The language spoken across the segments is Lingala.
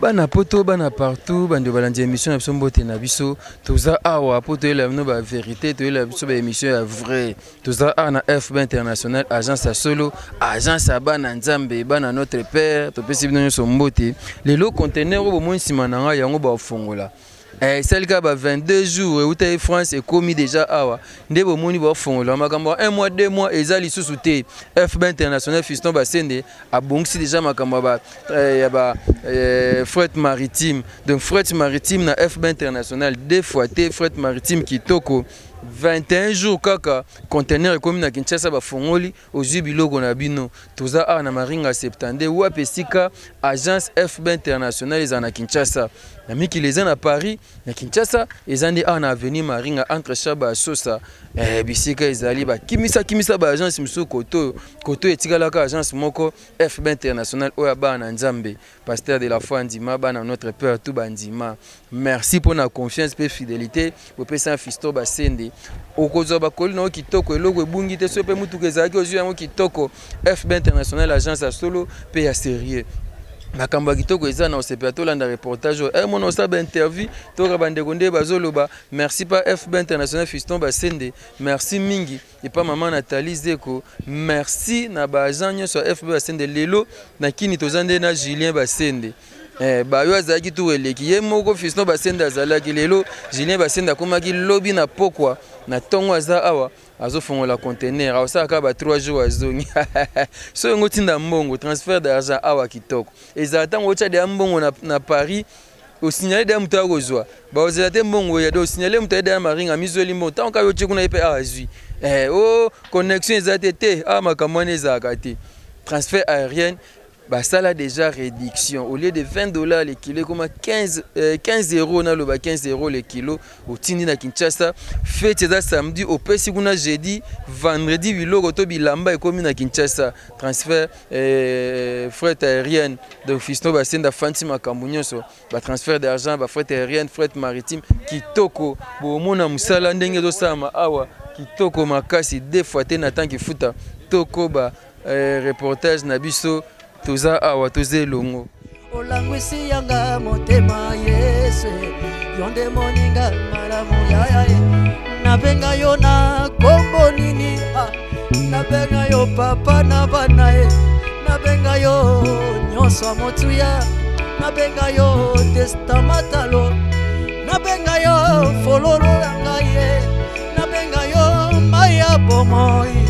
bana poto bana partout bande balandi émission na biso mbote na biso toza awa poto la no ba vérité to la biso ba émission ya vrai toza a na FB international agence à solo agence à bana nzambe bana notre père to pesi bino so mbote lelo conteneur bo mo nsima na nga yango ba fongola celle qui a 22 jours où tu France est commis déjà awa ndebo moni ba fongola makambo 1 mois 2 mois ezali sous-souté FB international fiston basende a bongsi déjà makambo ba fret maritime donc fret maritime na FB international deux fois té fret maritime kitoko 21 jours kaka conteneur comme na Kinshasa ba fongoli ozwi biloko na bino toza a na maringa 72 ou apesika agence FB international ezana Kinshasa na miki les na Paris na Kinshasa ezandi a na avenue maringa entre Chaba Sosa bisika ezali ba kimisa ba agence miso koto etikala ka agence moko FB international oya ba na Nzambe pasteur de la foi ndima ba na notre père tout bandima merci pour la confiance et fidélité au pesa fisto basende okozo bakoli na kitoko eloko ebungi te sope mutu kezaki ozwi yango kitoko FB international agence à solo pe ya sérieux makambo kitoko eza na osepe atolanda reportage mon osaba interview to rabande konde bazoloba merci pas FB international fiston basende merci mingi et pas maman Nathalie Zeko merci na ba agent sur FB basende lelo na kini tozande na Julien basende bayo azaki tu eleki ye moko fiston basende azalaki lelo Julien basende akomaki lobby na pokwa na tongo aza awa azofongola conteneur osaka ba 3 jours azongi so ngotinda mbongo transfert d'argent awa kitoko ezata ngocha de mbongo na Paris au signaler de mutako kozwa ba ozela mbongo ya do signaler mutako de maringa mizoli mbongo tant ka yo tshikuna ipe azwi connexion ezate te makamone ezaka te transfert aérien bah ça là déjà réduction au lieu de $20 le kilo comme 15 euros na loba 15 euros le kilo au tindi na Kinshasa fête ça samedi au pesi kuna jeudi vendredi biloko to bilamba e komi na Kinshasa transfert fret aérienne donc fiston basenda fanti makambo nyonso ba transfert d'argent ba fret aérienne fret maritime kitoko bo mona musala ndenge zo sama awa kitoko makasi deux fois te na tanki futa toko ba reportage na biso toza awa toze longo olangwisi yanga motema Yesu yonde moninga malamu ya nabenga yo na kombo nini nabenga yo papa na bana nabenga yo nyonso motuya nabenga yo testamatalo nabenga yo fololo yanga nabenga yo maya bomoi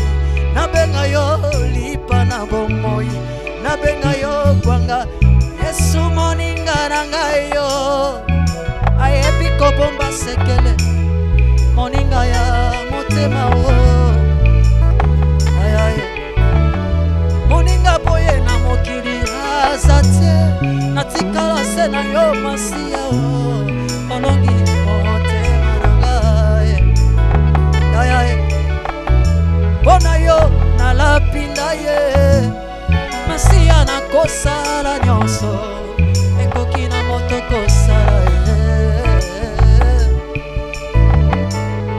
nabenga yo lipa na bomoi nabenga yo kwanga Yesu moninga nanga yo ayebi kobomba sekele moninga ya motema o ayaye moninga boye na mokili azate natikala se na yo masia o monongi motema nanga ayaye bona yo na lapinda Masia na kosala nyonso ekoki na moto kosala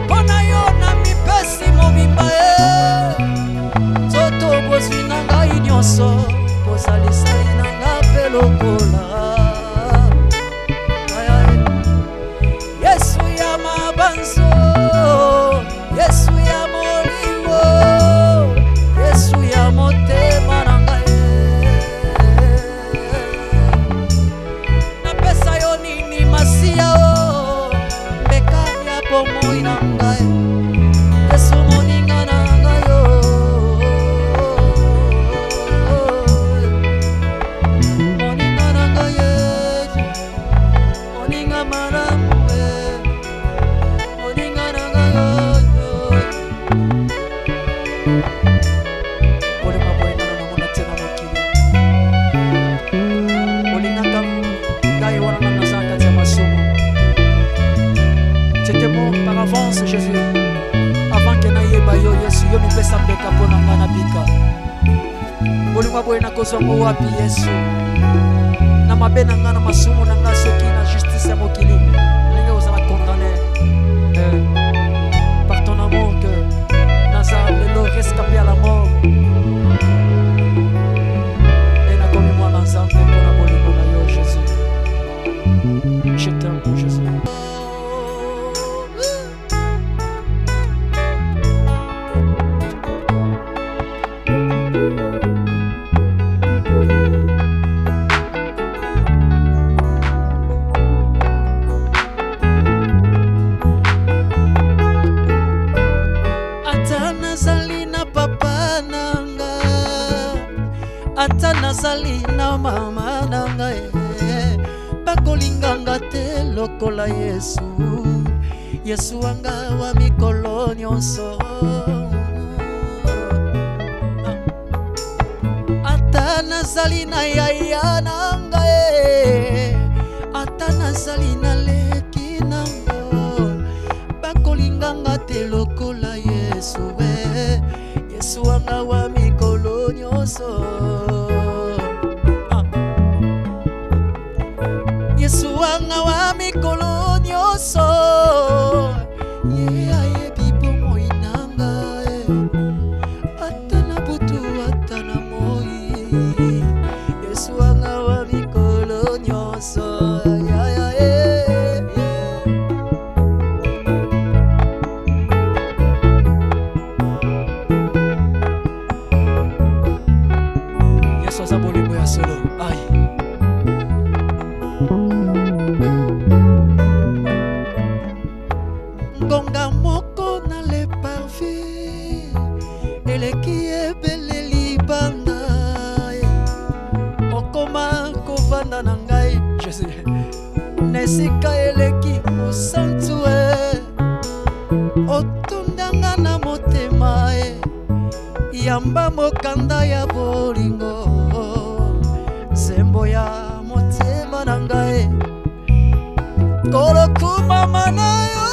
bona yo na mipesi mobimba zoto bozwi na ngai nyonso bozalisali na nga mpe lokola Yesu ya mabanzo Yesu ya molingo Yesu ya motema na kozongo wapi Yesu na mabena ngana masumu na nga soki na justice ya mokili linga ozala condamné par ton amour que naza lelo rescapé à la mort et na komi mwana nzambe mpona bolingo na yo Jésus ata nazali na mama na ngai bakolinganga te lokola Yesu Yesu wanga wa mikolo nyonso ata nazali na yaya na ngai ata nazali na leki nango bakolinganga te lokola Yesu Yesu wanga wa mikolo nyonso Yesu wanga wa mikolo nyonso ayebi bomoi nanga ata na butu ata na moi Yesu wanga wa mikolo nyonso Yesu aza bolingo ya solo ngonga moko na le parfum eleki ebele libanda okoma kovanda na ngai na esika eleki mosantu otundanga na motema yamba mokanda ya bolingo zembo ya motema na ngai kolokumama na yo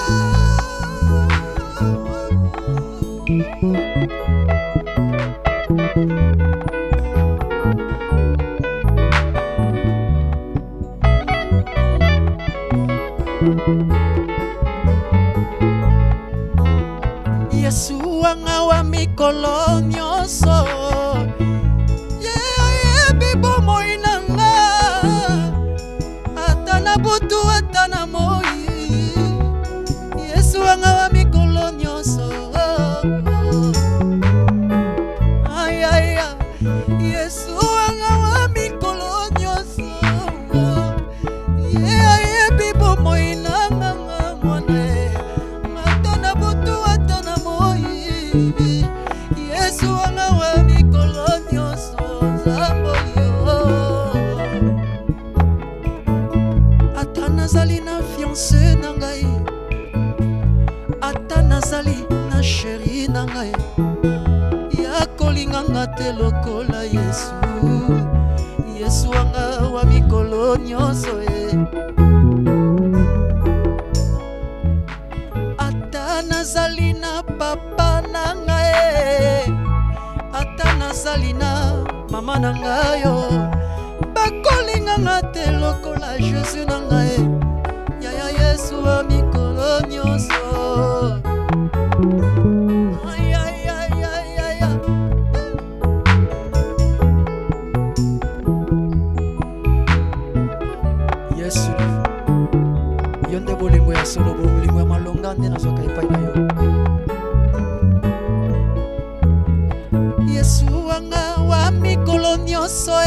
Yesu wanga wa mikolo nyonso yebi bomoi nanga ata na butu ata na moi Yesu wanga wa mikolo nyonso Yesu wanga wa mikolo nyonso yebi bomoi nanga mwana ata na butu ata na moi Yesu wanga wa mikolo nyonso nzambo yo ata nazali na fiancé na ngai ata nazali na chéri na ngai ya kolinganga te lokola Yesu Yesu wanga wa mikolo nyonso ata nazali na papa na ngai ata nazali na mama na ngai bakolinganga te lokola Jésus na ngai yaya Yesu wa mikolo nyonso Yesu yonde bolingo ya solo bolingo ya malonga nde nazoka epai na yo Yesu wanga wa mikolo nyonso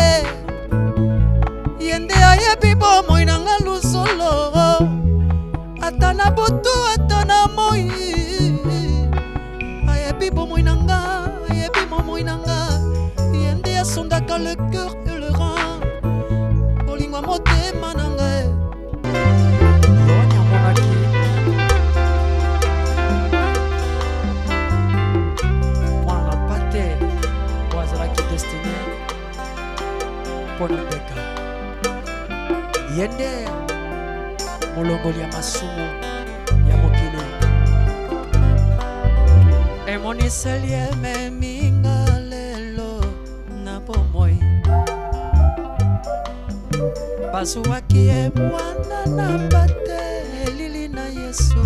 yende ayebi bomoi nanga lusolo ata na butu ata na moi ayebi bomoi nanga yende asondaka le cœur et le rein bolingo motema nanga yonyamonaki mwana pate wazalaki destiné mpona mbeka yende molongoli ya masumu ya mokili emoniseli ememinga lelo na bomoi bazwaki ye mwana na bate elili na Yesu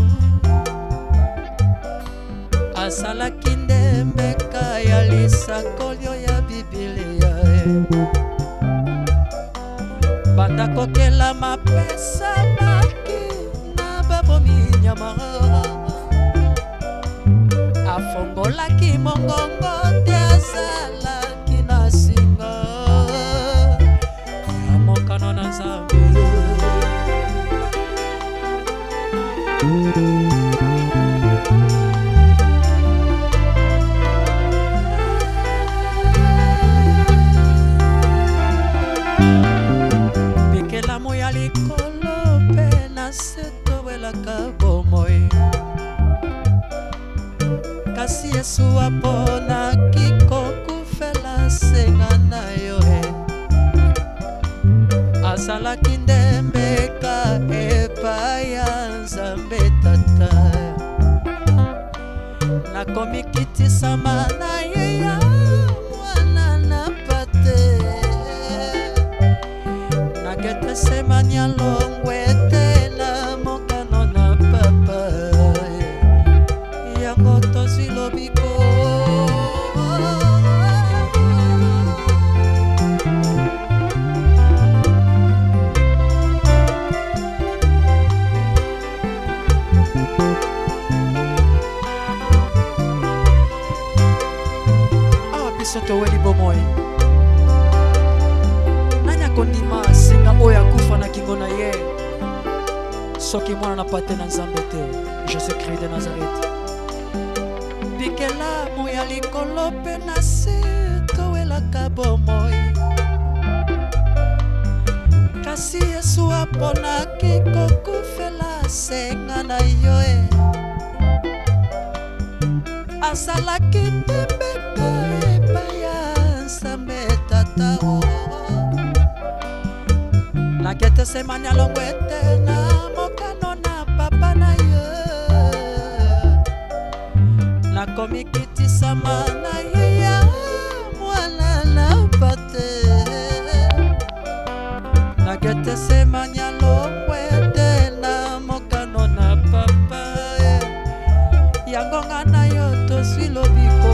asalaki nde mbeka ya lisakolio ya Biblia banda kokela mapesa maki na babomi nyama afongolaki mongongo te azalaki na singa ya mokano na Nzambe Yesu aponaki kokufela senga na yo azalaki ndembeka epai ya Nzambe Tata nakomi kitisama na ye ya mwana na pate nagete semanya longwe te na mokano na papa yango tozwi lobiko soto weli bomoy nanya kondima singa oya kufa na kingo na ye soki mwana na pate na Nzambe te Jésus-Christ de Nazareth bikela moya likolo pe na se towelaka bomoy kasi Yesu aponaki kokufela senga na yo azalaki ndembeka Tata nakete semanya longwete na mokano na papa na ye nakomi kitisama na ye ya mwana na pate nakete semanya longwete na mokano na papa yango nga na yo tozwi lobiko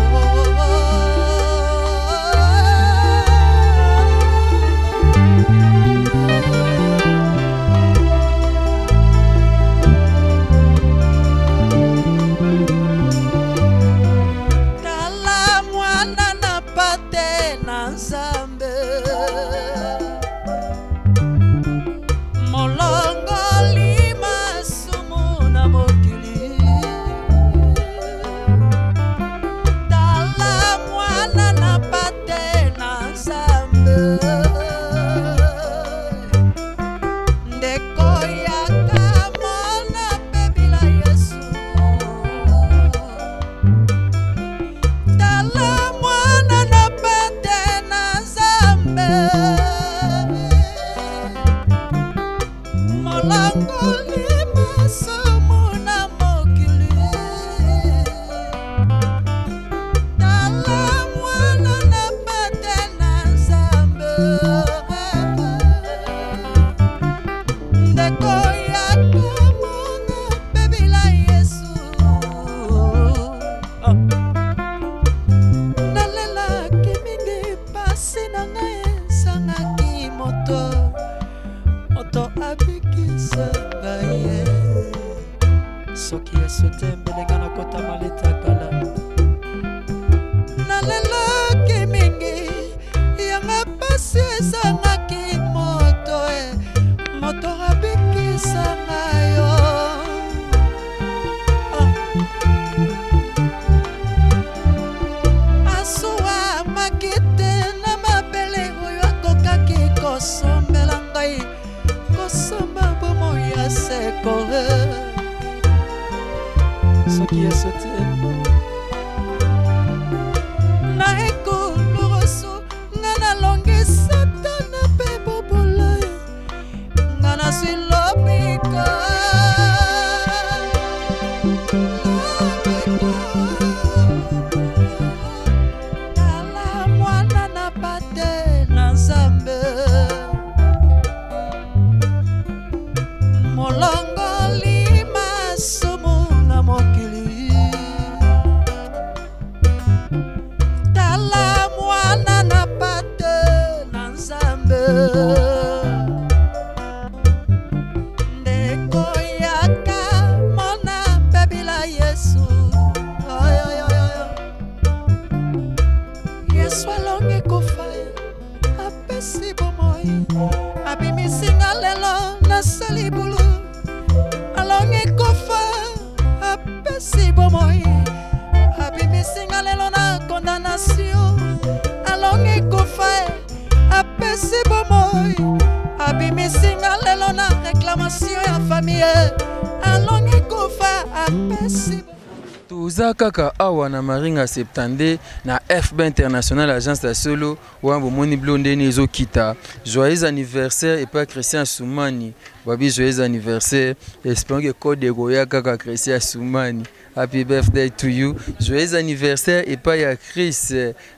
Toza kaka awa na Maringa 70 na FB International Agence de Solo Wambo Moni Blonde Nezo Kita. Joyeux anniversaire et pas Christian Soumani. Babi joyeux anniversaire. Espérons que code de Goya kaka Christian Soumani. Happy birthday to you. Joyeux anniversaire et pas ya Chris.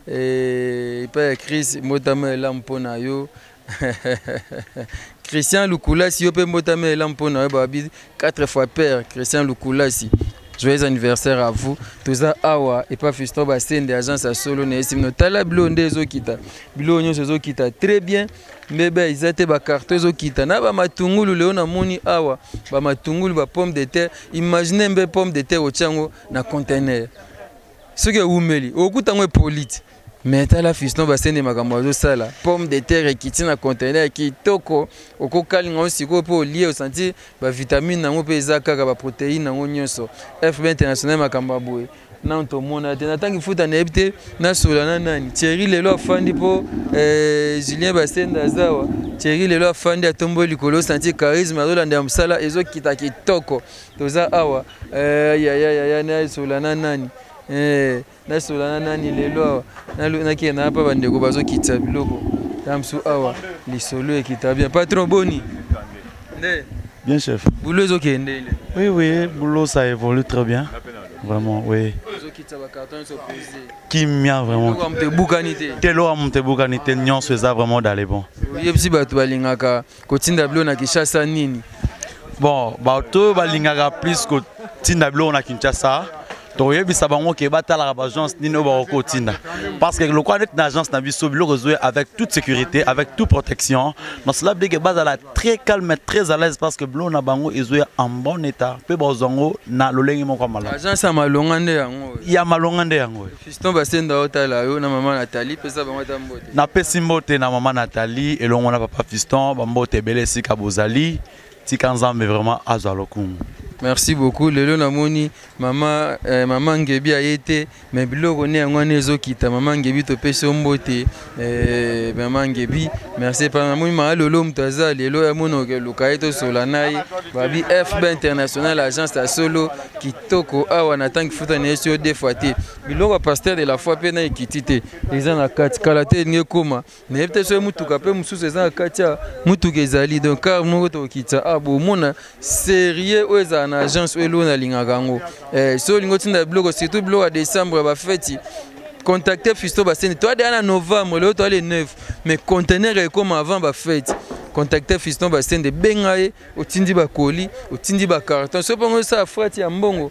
Et pas ya Chris motama lampona yo. Christian Lukulasi yo pe motama lampona yo babi 4 fois père Christian Lukulasi. Joyeux anniversaire à vous. Toza awa et pas Fiston Bassène de agence à Solo Nesim no tala blonde zo kita. Bilonyo zo kita très bien. Mais ben ils étaient ba carton zo kita. Na ba matungulu leo na moni awa. Ba matungulu ba pomme de terre. Imaginez mbe pomme de terre au chango na conteneur. Ce que umeli. Okutango polite. Mais tala Fiston Bassène de makambo zo sala. Pomme de terre qui tient na conteneur qui toko. Oko kalinga osiko po lié au senti ba vitamine nango pe ezaka ba protéine nango nyonso. FB International makambo boye. Na to mona te natangi futa na ebite na solana nani. Thierry lelo afandi po Julien Bassène dazawa. Thierry lelo afandi atombo likolo senti charisme azolanda msala ezo kita kitoko. Toza awa ya na solana nani. Na solana nani lelo na ki na pa bandeko bazo kitsa biloko. Tamsu awa lisolo ekita bien patron boni. Bien chef. Boulot ezo kende. Oui, boulot ça évolue très bien. Vraiment, oui. Qui m'a vraiment. Telo amte bukanite nyonso eza vraiment dans les bons. Yebisi batu balingaka kotinda blo na Kinshasa nini. Bon, bato balingaka plus ko tinda blo na Kinshasa. Donc yebisa bango ke batala ba agence nino ba ko tinda. Parce que le quoi d'être une agence na biso blo rezoe avec toute sécurité, avec toute protection. Donc cela veut dire que base la très calme, très à l'aise parce que blo na bango ezoe en bon état. Pe bazongo na lolengi moko mala. Agence a malongande yango. Ya malongande yango. Fiston Bassène otala yo na maman Nathalie pesa bango tambote. Na pesi mbote na maman Nathalie et longo na papa Fiston bambote belesi ka bozali. Tika nzambe vraiment azalokum. Merci beaucoup. Lelo namoni maman Ngebi a été mais biloko ne ngone ezokita maman Ngebi to pese mbote maman Ngebi merci pa namoni ma lolo mtaza lelo ya mono ke lukaito solanai babi FB International Agence à Solo kitoko awa na tanki futa ne sur deux fois te biloko pasteur de la foi pe na ekitite les na kati kalate ne koma ne peut so mutuka pe mususu eza katia mutuka ezali donc car moko to kita abo mona sérieux oza na agence elo na lingakango so lingo tinda bloko surtout bloko à décembre ba fête contacter Fiston Bassène toi en novembre le toi le 9 mais conteneur est comme avant ba fête contacter Fiston Bassène de bengaye otindi ba colis otindi ba carton so pongo ça frati ya mbongo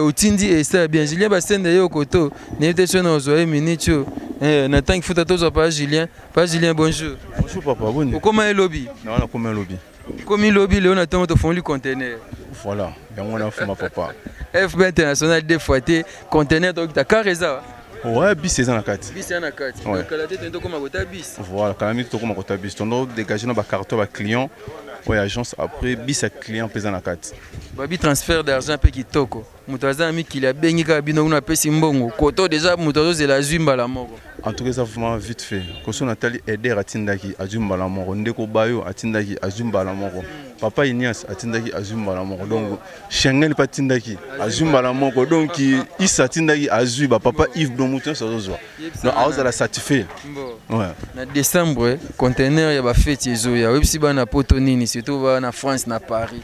otindi et ça bien Julien Bassène de yokoto n'était sur nos oreilles minutes na tank futa tozo pas Julien bonjour Papa bonjour comment est lobby non comment lobby comme il lobby le on attend de fond le conteneur voilà bien on a fait ma papa FB International des fois te conteneur donc ta carreza ouais bis c'est na kati bis c'est na kati donc la tête to comme kota bis voilà quand même to comme kota bis tondo dégager na ba carton ba client ouais agence après bis à client pesant na kati babi transfert d'argent pe kitoko mutaza ami qu'il a bengi ka bino na pesi mbongo koto déjà mutazo zela zimba la moko en tout cas ça vraiment vite fait ko so Nathalie aider atindaki azumba la moko ndeko bayo atindaki azumba la moko papa Ignace atindaki azumba la moko donc Schengen pas tindaki azumba la moko donc il atindaki azuba papa Yves Domutin sozo donc aoza la satisfait ouais na décembre conteneur ya ba fête ezo ya websi bana poto nini surtout na France na Paris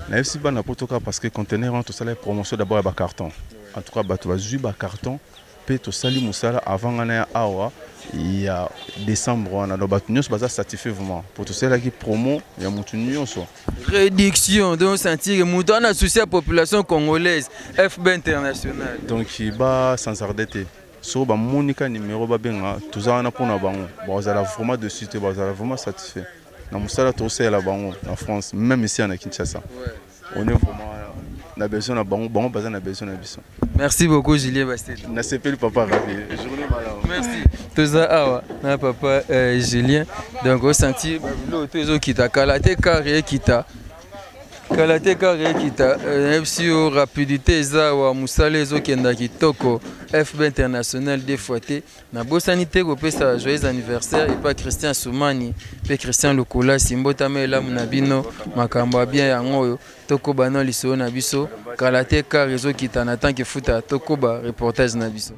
na websi bana poto ka parce que conteneur on to sala promotion d'abord ba carton en tout cas bato bazuba carton pe to sali musala avant ngana awa il y a décembre on a bato nyos baza satisfait vraiment pour to sala ki promo ya mutu nyonso réduction donc sentir mutu on a souci à population congolaise FB International donc il ba sans arrêter so ba monika numéro ba benga toza na pona bango bazala vraiment de suite bazala vraiment satisfait na musala to sala bango en France même ici en Kinshasa on est vraiment na besoin na bango baza na besoin na biso. Merci beaucoup Julien Bassène. Na s'appelle papa ravi. Journée malade. Merci. Toza awa na papa Julien donc au senti babilo tozo kita kalate carré kita Kalate kare kita FCO rapidité za wa musale zo kenda kitoko FB international des fois te na bosanité ko pesa joyeux anniversaire et pas Christian Soumani pe Christian Lokola simbota mela munabino makambo bien yango toko bana liso na biso Kalate kare zo kita na tant que futa toko ba reportage na biso.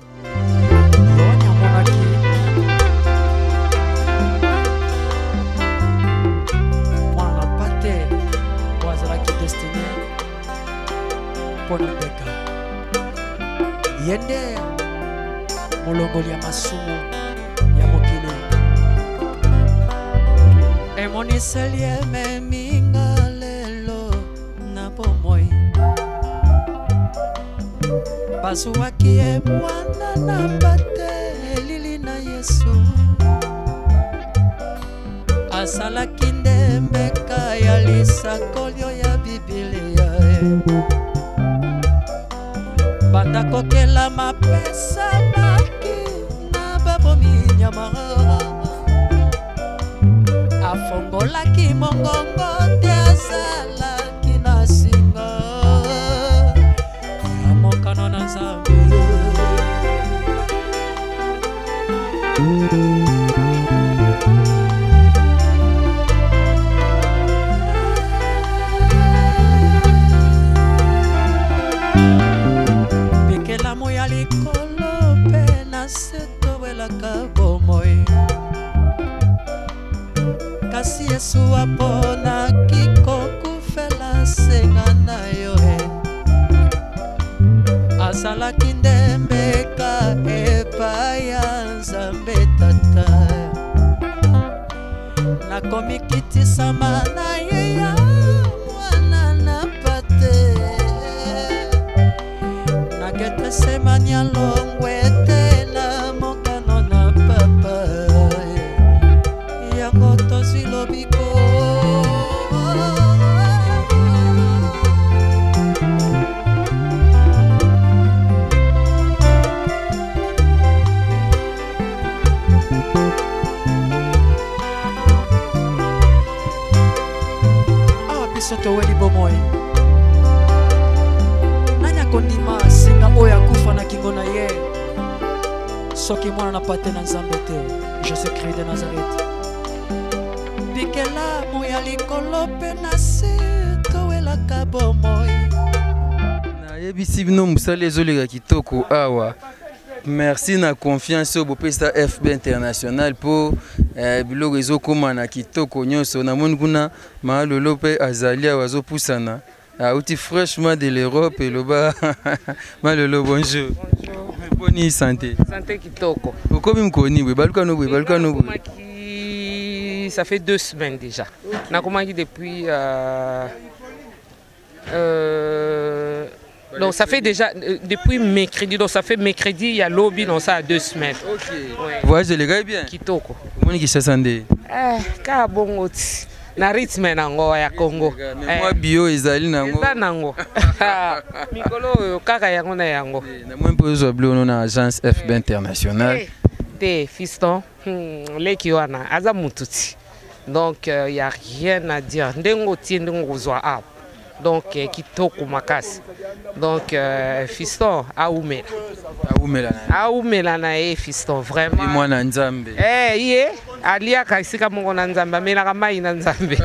Yende molongoli ya masumu ya mokili emoniseli ememinga lelo na bomoi basuwaki ye mwana na bate elili na Yesu asalaki ndembeka ya lisakolio ya Biblia banda kokela mapesa maki na babomi nyama afongolaki mongongo te azalaki na singa ya mokano na Nzambe kasi Yesu apona kikokufela senga na yo asalaki ndembeka epai ya Nzambe Tata nakomi kitisama na ye ya mwana na pate nagete semanya longwe te na mokano na papa yango tozwi lobiko biso weli bomoi nani akondima singa oyo akufa na kingo na ye soki mwana na pate na Nzambe te Jésus-Christ de Nazareth bikela moya likolo pe na se towelaka bomoi nayebisi bino mosala ezoleka kitoko awa. Merci na confiance au bopesa FB international pour biloko ezokoma na kitoko nyonso namoni kuna malolo pe azalia wazo pusana outi fraîchement de l'Europe et loba malolo bonjour. Bonne santé. Santé kitoko. Okomi mkoni we baluka no we baluka no ça fait 2 semaines déjà. Na komaki depuis donc ça fait déjà depuis mercredi, donc ça fait mercredi, il y a lobby, donc ça a 2 semaines. Ok. Ouais. Voyage les gars bien. Kitoko. Comment qui se sente? Ka bongo na rythme nango ya Congo. Moi bio ezali nango. Eza nango. Mikolo kaka yango na yango. Na moi mpozo blo na agence FB international. Te fiston, leki wana aza mututi. Donc il y a rien à dire. Ndengo tie ndengo zwa app. Donc kitoko makasi. Donc fiston aumela na e fiston vraiment mwana Nzambe ye alia kasika mongo na Nzambe amela mai na Nzambe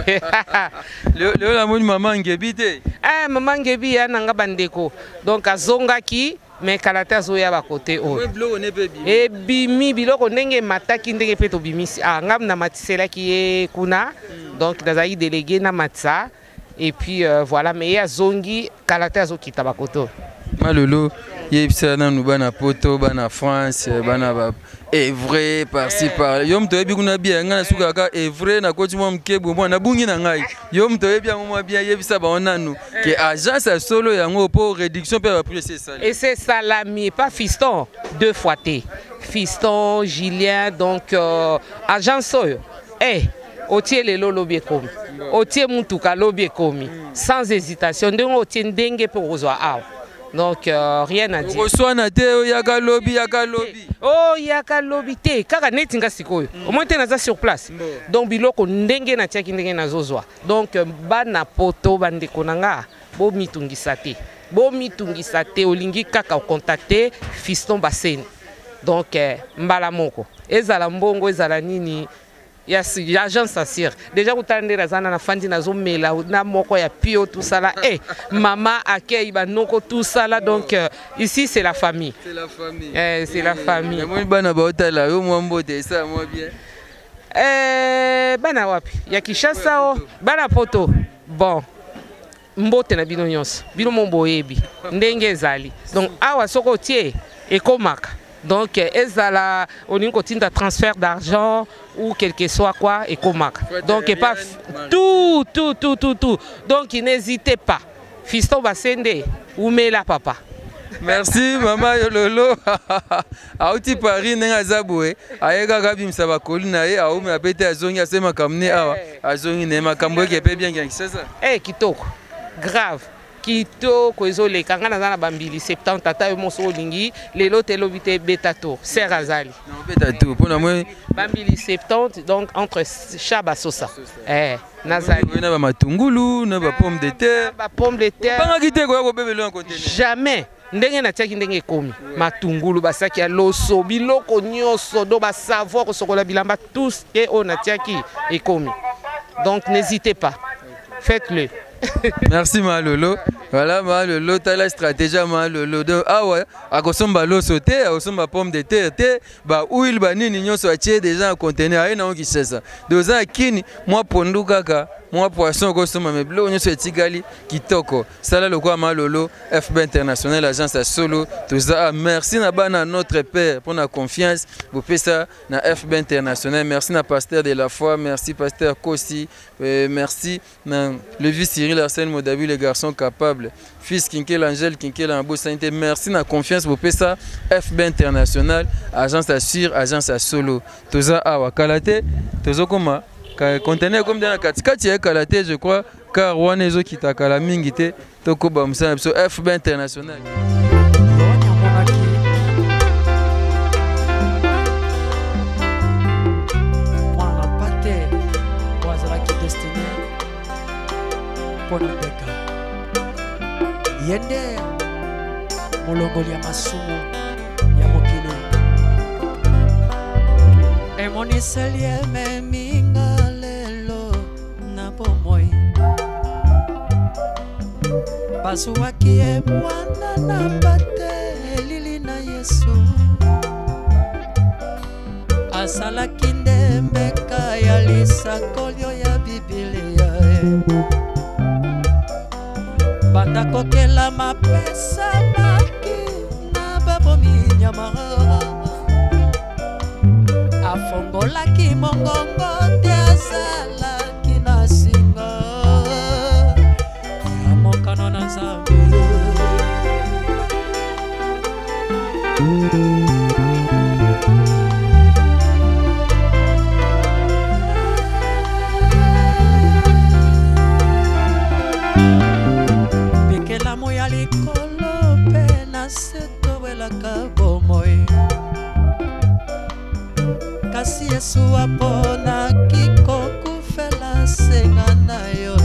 leo la moni maman ngebi te maman ngebi ya nanga bandeko donc azongaki mais kalata zo ya ba côté o e bimi biloko ndenge mataki ndenge peto bimisi ngam na matisela ki e kuna donc dazai délégué na matsa. Et puis voilà, mais il y a Zongi, Kalata Zoki Tabakoto. Malolo, il y a un bana poto, bana France, bana est vrai par-ci par. Yom to ebi kuna bien, ngana suka est vrai na koti mo mkebo mo na bungi na ngai. Yom to ebi mo bien yebisa ba onanu que agence solo yango pour réduction per apprécier ça. Et c'est salami, pas fiston, 2 fois T. Fiston, Julien, donc agence solo. Otie lelo lobby komi. Otie mutuka lobby komi. Sans hésitation. Ndenge otie ndenge pour ozwa aw. Donc rien à dire. Reçoit na te yaka lobby. Oh yaka lobby te kaka neti nga sikoyo. Au moins te naza sur place. Donc biloko ndenge na tiaki ndenge na zozwa. Donc bana poto bandeko nanga bo mitungisa te. Bo mitungisa te olingi kaka contacter Fiston Baseni. Donc mbala moko. Ezala mbongo ezala nini l'agence assure. Déjà, vous avez na fandi na zomela na moko ya pio tout ça là. Eh, maman accueille banoko tout ça là. Donc ici c'est la famille. C'est la famille. C'est la famille. Moi bana baota là, yo moi mbote ça moi bien. Bana wapi. Ya Kishasa o bana poto. Bon. Mbote na bino nyonso. Bino momboyebi. Ndenge ezali. Donc awa soko tie ekomaka. Donc, ezala on a un transfert d'argent ou quel que soit quoi et comment. Donc, pas tout. Donc, n'hésitez pas. Fiston Basende ou Mela papa. Merci maman Lolo. Auti Paris nenga zaboué. Ayega gabi msaba kolina e au me apete azongi asema kamne awa. Azongi ne makambo ke pe bien gang c'est ça. Eh kitoko. Grave. Kitoko ezole kangana zana bambili 70 tata yo moso lingi lelo telobite betato ser azali. Non betato pona moi bambili 70 donc entre Chaba Sosa. Nazali. Na ba matungulu, na ba pomme de terre. Ba pomme de terre. Banga kiteko ko bebelo en conteneur. Jamais. Ndenge na tiaki ndenge komi. Matungulu basaki ya loso biloko nyoso do ba savoir ko sokola bilamba tous et on a tiaki et komi. Donc n'hésitez pas. Faites-le. Merci Malolo. Voilà Malolo, tu as la stratégie Malolo. Ah ouais, à Kosomba l'eau sauté, à Kosomba pomme de terre, bah huile banini nyon soit déjà en conteneur, et non qui sait ça. Deux ans kini, moi pondu kaka, moi poisson Kosomba mais bleu nyon soit tigali kitoko. Ça là le quoi Malolo, FB International, agence à Solo. Tout ça, merci na notre père pour la confiance. Vous faites ça na FB International. Merci na pasteur de la foi, merci pasteur Kossi, merci na le vice Cyril Arsène Modabi, les garçons capables. Fils Kinkel Angel, Kinkel Ambo Sainte, merci na confiance pour ça. FB International, agence à Sur, agence à Solo. Toza awa kalate, tozo koma conteneur comme dans la katikati ya kalate je crois car wana ezo kitakala mingi te toko ba msana so FB International. Yende molongoli ya masumu ya mokili emoniseli ememinga lelo na bomoi basuwaki ye mwana na batelili na Yesu asalaki ndembeka ya lisakolio ya Biblia banda kokela mapesa maki na babomi nyama afongolaki mongongo te azalaki na singa ya mokano na Nzambe kasi Yesu aponaki kokufela senga na yo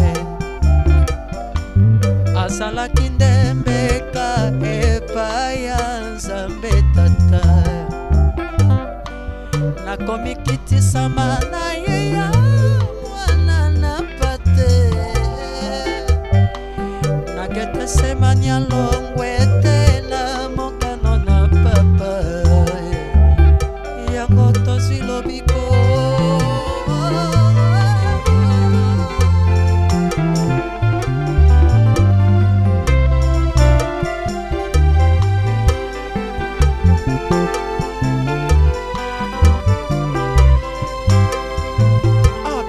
azalaki ndembeka epai ya Nzambe Tata nakomi kitisama na ye ya mwana na pate naketesemanya longwe te na mokano na papa yango tozwi lobiko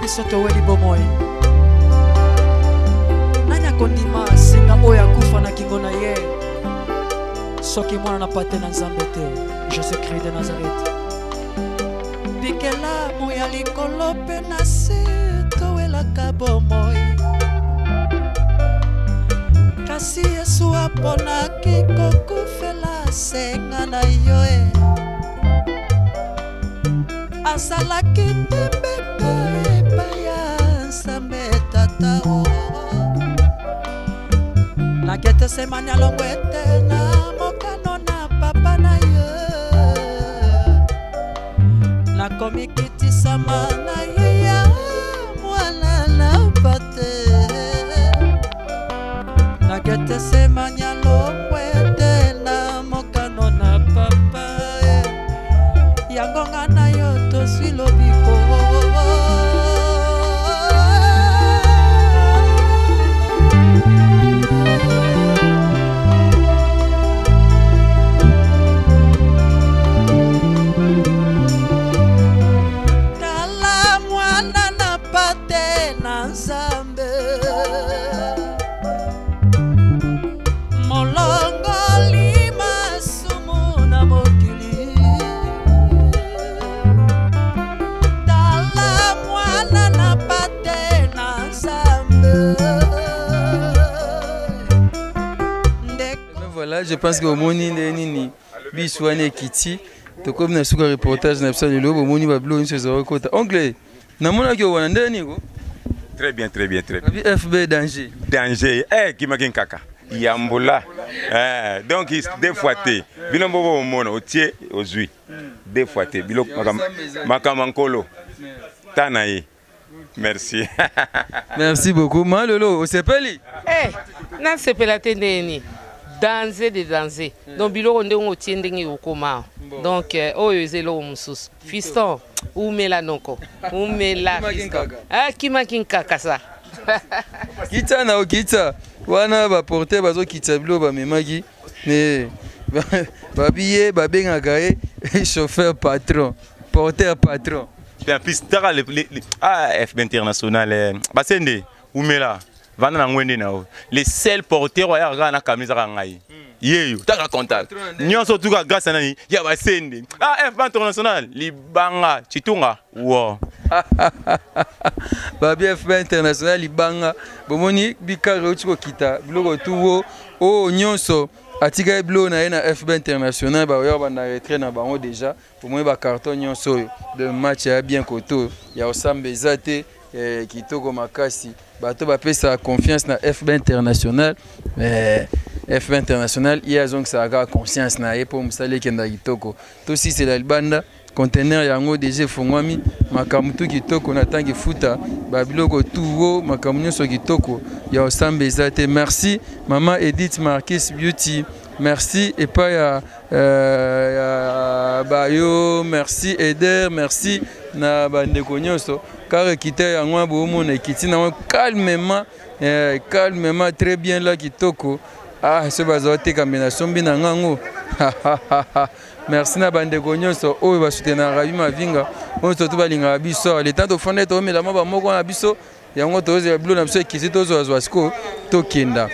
biso toweli bomoi nani akondima singa oyo akufa na kingo na ye soki mwana na pate na Nzambe te Jésus-Christ de Nazareth bikela moya likolo pe na se towelaka bomoi kasi Yesu aponaki nakoki kokufela senga na yo azalaki tembeka epai ya nzambe tata nakete semani alongo ete na mokano na papa na ye nakomi kitisama na ye ya mwana na pate nakete semani alongo ete na mokano na papa yango nga na yo toswi lobiko Voilà, je pense que au moni nini biswane kiti to comme na suka reportage na psa de lobo moni ba blo une saison kota oncle na mona ki wana ndeni ko très bien très bien très bien FB danger danger kimakin kaka yambula donc deux fois té bilombo bo mona otie ozui deux fois té biloko makamankolo tanaye merci merci beaucoup malolo osepeli na sepela tendeni danger de danger donc biloko ndenge otie ndenge okoma donc oyo ezelo mususu fiston umela noko umela fiston kimaki nkaka sa kita na okita wana ba porter bazo kita bilo ba memaki ne babiye babengaka ye chauffeur patron porteur patron bien plus tard FB international basende umela vana ngwende nao les seuls porteurs ya gana kamisa kangai yeyo taka contact nyonso tuka grâce nani ya basende FB international libanga chitunga wo babi FB international libanga bomoni bikaro chiko kita biloko tuwo o nyonso atika blo na na FB international ba yo bana retrait na bango déjà bomoni ba carton nyonso de match ya bien koto ya osambe zate kitoko makasi bato bapesa confiance na FB international FB international il y a donc ça conscience na pour musale kenda kitoko to si c'est la libanda conteneur yango déjà fongwami makamutu kitoko na tangi futa babiloko tuwo makamunyo so kitoko ya osambe zate merci maman Edith Marquis Beauty merci et pas ya bayo merci Eder merci na bandeko nyonso car quitter yango bomo na kiti na calmement très bien là kitoko ce bazote combination bina ngango merci na bandeko nyonso oyo basutena rabi mavinga on surtout balinga biso le temps de fonder to mela ba moko na biso yango toze blo na biso kisi tozo azwasko to kenda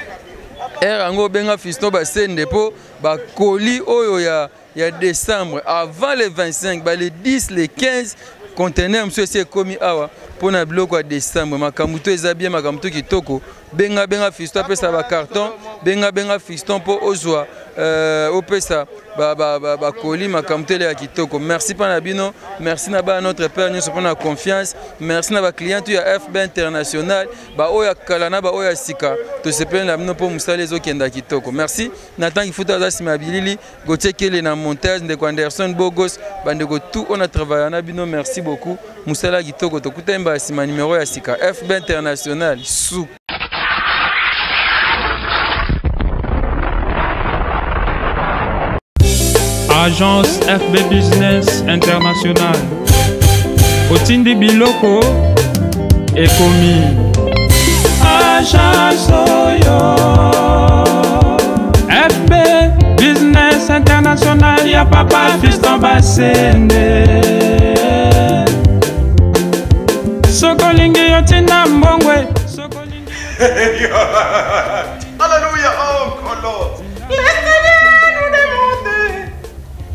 yango benga fiston basende po ba colis oyo ya décembre avant le 25 ba le 10 le 15 conteneur monsieur c'est commis awa pour na biloko ya décembre makamuto eza bien makamuto kitoko benga fiston pesa ba carton benga fiston po ozwa opesa ba colis makamuto ya kitoko merci pa na bino merci na ba notre père nyonso pour na confiance merci na ba client ya FB international ba oya kalana ba oya sika to sepela na bino po musale ezokenda kitoko merci na tangi futa za simabilili gotekele na montage ndeko Anderson Bogos bandeko tout on a travaillé na bino merci beaucoup musala kitoko to kutemba sima numéro ya sika FB international sou Agence FB Business International Otindi Biloko Ekomi Agence Oyo FB Business International ya papa fiston basende Sokolingi yotina mbongwe Sokolingi Alléluia oh Lord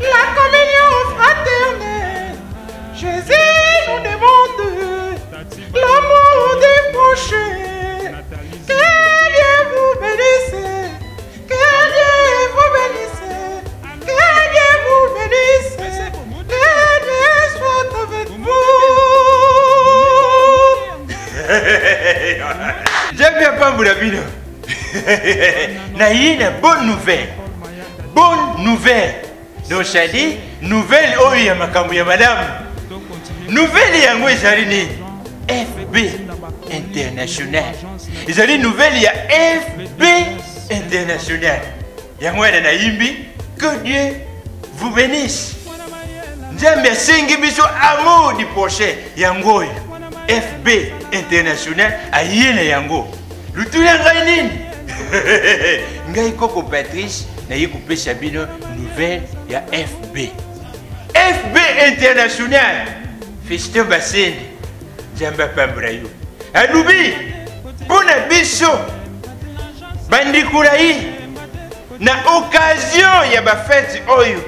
la communion fraternelle. Jésus nous demande l'amour des prochains. Que Dieu vous bénisse. Que Dieu vous pambula bino. Na une bonne nouvelle. Bonne nouvelle. Donc ça dit nouvelle oyo ya makambo ya madame. Nouvelle yango ezali ni FB International. Ezali nouvelle ya FB International. Yango ena na yimbi que Dieu vous bénisse. Nzambe asengi biso amour du prochain yango FB International ayena yango. Lutula ngai nini? Ngai koko Patrice na yekupesa bino nouvelle ya FB. FB International. Fiston Basende. Jamba Pambrayo. Alubi. Pona biso. Bandikurayi. Na occasion ya ba fête oyo.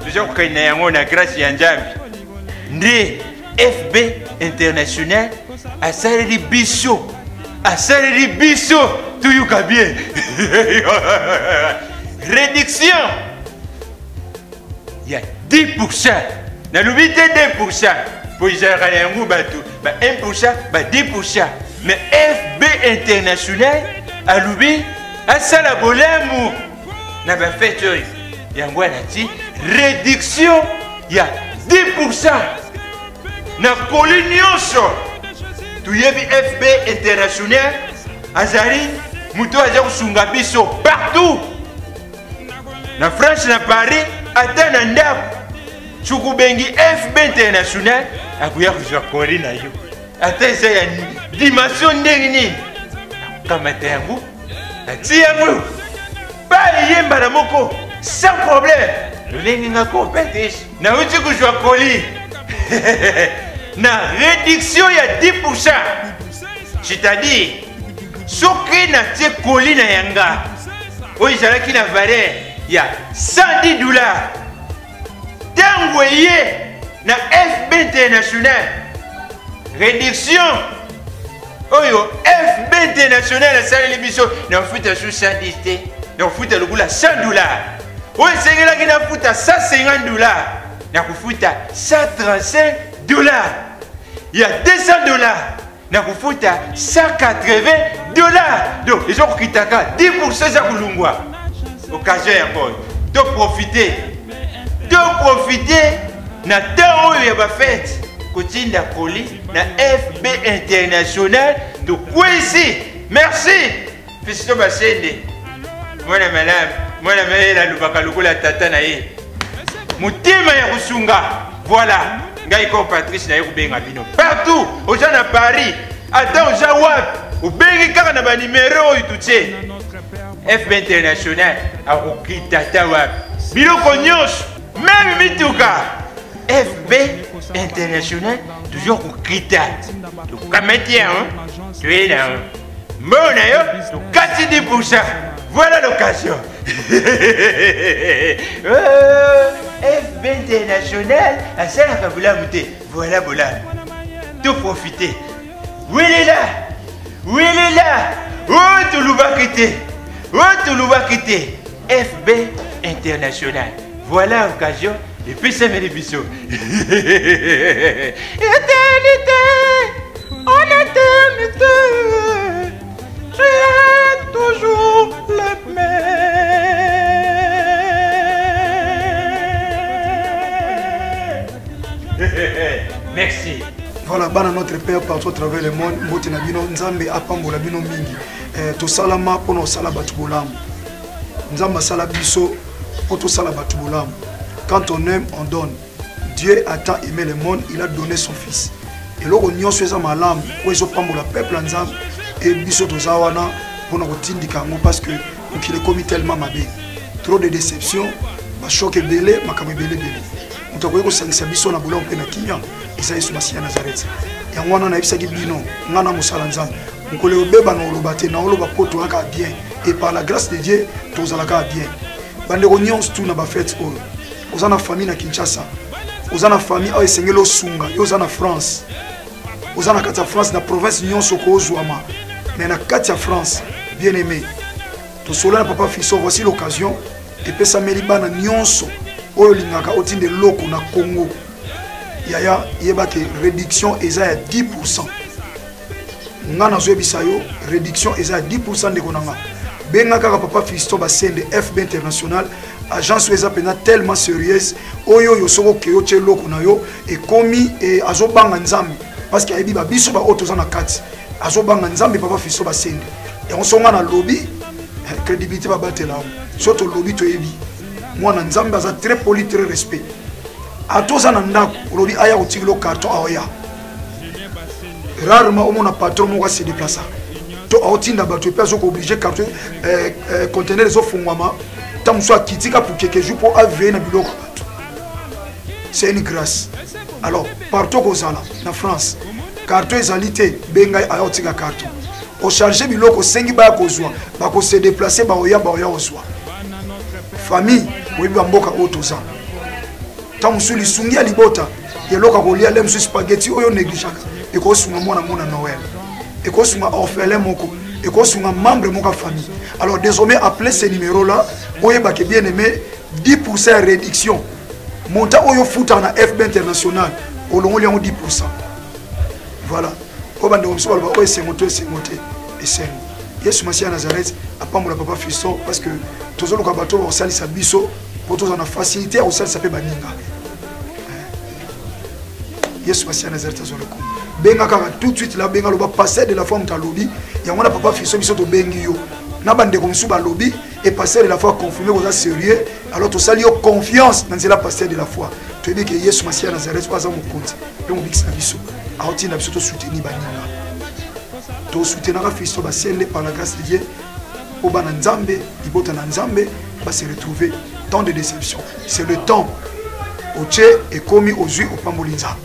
Tuzo kukana yango na grâce ya Nzambe. Ndi FB International asaleli biso. Asaleli biso. Tuyuka bien. Réduction. Il y a 10%. Na lubite 2%. Pour les Yango Batou. 1%, 10%. Mais FB International a loubi à Salabolemu. Na ba fait Yango Nati. Réduction. Il y a 10%. Na Colignoso. Tu y FB International. Azari. Mouto Azar Sungabiso. Partout. Na France, na Paris. Attends un ndap. Chukubengi FB International. Akuya kujwa kori na yo. Ata isa ya dimension ndenge nini. Kamata yangu. Ati yangu. Bali yemba na moko. Sans problème. Lulengi nga compétition. Na uti kujwa koli. Na réduction ya 10%. C'est-à-dire. Soki na tie koli na yanga. Oyi zalaki na valeur. Il y a $110. Tangoye na FB International. Réduction. Oyo FB International a salé l'émission. Na futa sous 110. Na futa le goula $100. Oyo sengela ki na futa $150. Na kufuta $135. Il y a $200. Na kufuta $180. Donc ils ont kitaka 10% za kulungwa. Occasion encore. De profiter. De profiter. Na temps où il y a fête. Kotinda Koli. Na FB International. De quoi ici? Merci. Fiston Basende. Moi la madame. Moi la mère la lubaka la tata na ye. Mutima ya kusunga. Voilà. Ngaiko Patrice na yubenga bino. Partout. Aux gens à Paris. Attends aux gens wap. Au bengi kaka na ba numéro yutuche. FB International a okitata wap. Biloko nyonso même mituka. FB International toujours okita. Tu kametia hein. Tu es là. Mona yo, tu 10%. Voilà l'occasion. FB International a ça la kabula mute. Voilà bola. Tout profiter. Oui il est là. Oui il est là. Oh tu l'ouva quitter. Oh, tu l'as quitté. FB International. Voilà l'occasion. Et puis ça met les bisous. Éternité. En éternité. Tu es toujours le même. Merci. Voilà, bana notre Père partout à travers le monde. Mbote na bino nzambe apambola bino mingi. To salama pono sala batu bolamu. Nzamba sala biso poto sala batu bolamu. Quand on aime, on donne. Dieu a tant aimé le monde, il a donné son fils. Et là on nyonso eza malamu, ko ezo pambola peuple nzambe et biso tozawana pono kotindika ngo parce que on commis tellement mabe. Trop de déception, ba choc belé, makambe belé belé. On t'a ko sangisa biso na bolamu pe na kinya. Isa Yesu Masiya Nazareth. Yangwana na ibisa kibino, ngana musala nzambe. Nkole obeba na olobate na oloba poto aka bien et par la grâce de Dieu tozalaka bien. Bande ko nyonso tu na ba fête oyo. Ozana famille na Kinshasa. Ozana famille o esengelo sunga, yo ozana France. Ozana kati ya France na province nyonso ko ozwama. Mais na kati ya France, bien aimé. To sola papa Fiston, voici l'occasion et pesa melibana nyonso oyo lingaka otinde loko na Congo. Yaya yeba que réduction eza ya 10%. ngana zo bisayo réduction eza 10% de konanga benga kaka papa Fiston Basende FB International agence eza pena tellement sérieuse oyo yo soko ke yo tshelo kuna yo e komi e azobanga nzambe parce que ayebi ba biso ba otoza na kati azobanga nzambe papa Fiston Basende et on songa na lobby crédibilité ba batela surtout lobby to yebi mwana nzambe aza très poli très respect atoza na ndako lobby aya otikilo carton aoya rarement on a patron mo se déplacer to autinda ba to pe so obligé carton conteneur les ofungwama tant soit kitika pour quelques jours pour avoir na biloko bato c'est une grâce alors partout kozala na France carton ezalité benga ayotika carton au charger biloko sengi ba kozwa ba ko se déplacer ba oya ozwa famille oyiba mboka otoza tant musuli sungi ya libota yeloka kolia lem su spaghetti oyo négligaka et ko sunga mona Noël et ko sunga orphelin moko et ko sunga membre moko famille alors désormais appelez ce numéro là oyeba ke bien aimé 10% réduction monta oyo futa na FB International olongoli en 10%. Voilà obande ko msoba oyo sengote et sen Yesu Masia Nazareth apambola papa Fiston parce que tozoluka bato ba salisa biso pour toza na facilité au salisa pe baninga Yesu Masia Nazareth azoloko benga kaka tout de suite là benga loba passer de la forme ta lobby ya mona papa Fiston biso to bengi yo na bande ko msuba lobby et passer de la foi confirmé aux sérieux alors to sali yo confiance dans la passer de la foi to dit que Yesu Masia Nazareth pas mon compte pe mo bikisa biso a otina biso to soutenir baninga to soutenir Fiston Basende par la grâce de Dieu au bana nzambe ibota na nzambe va se retrouver tant de déception c'est le temps au tché et commis aux yeux au pambolinza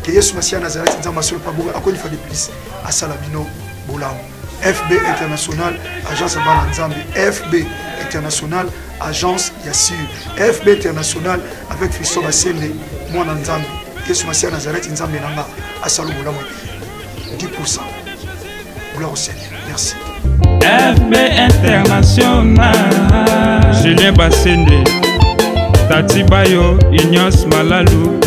que Yesu Masia Nazareth nzamba sur pas beaucoup encore une fois de plus à Salabino Bolam FB International agence Bana Nzambe FB International agence Yassir FB International avec Fiston Basende moi Nzambe Yesu Masia Nazareth nzambe nanga à Salou Bolam 10%. Gloire au Seigneur. Merci. FB International, Julien Basende, Tati Bayo, Ignace Malalou.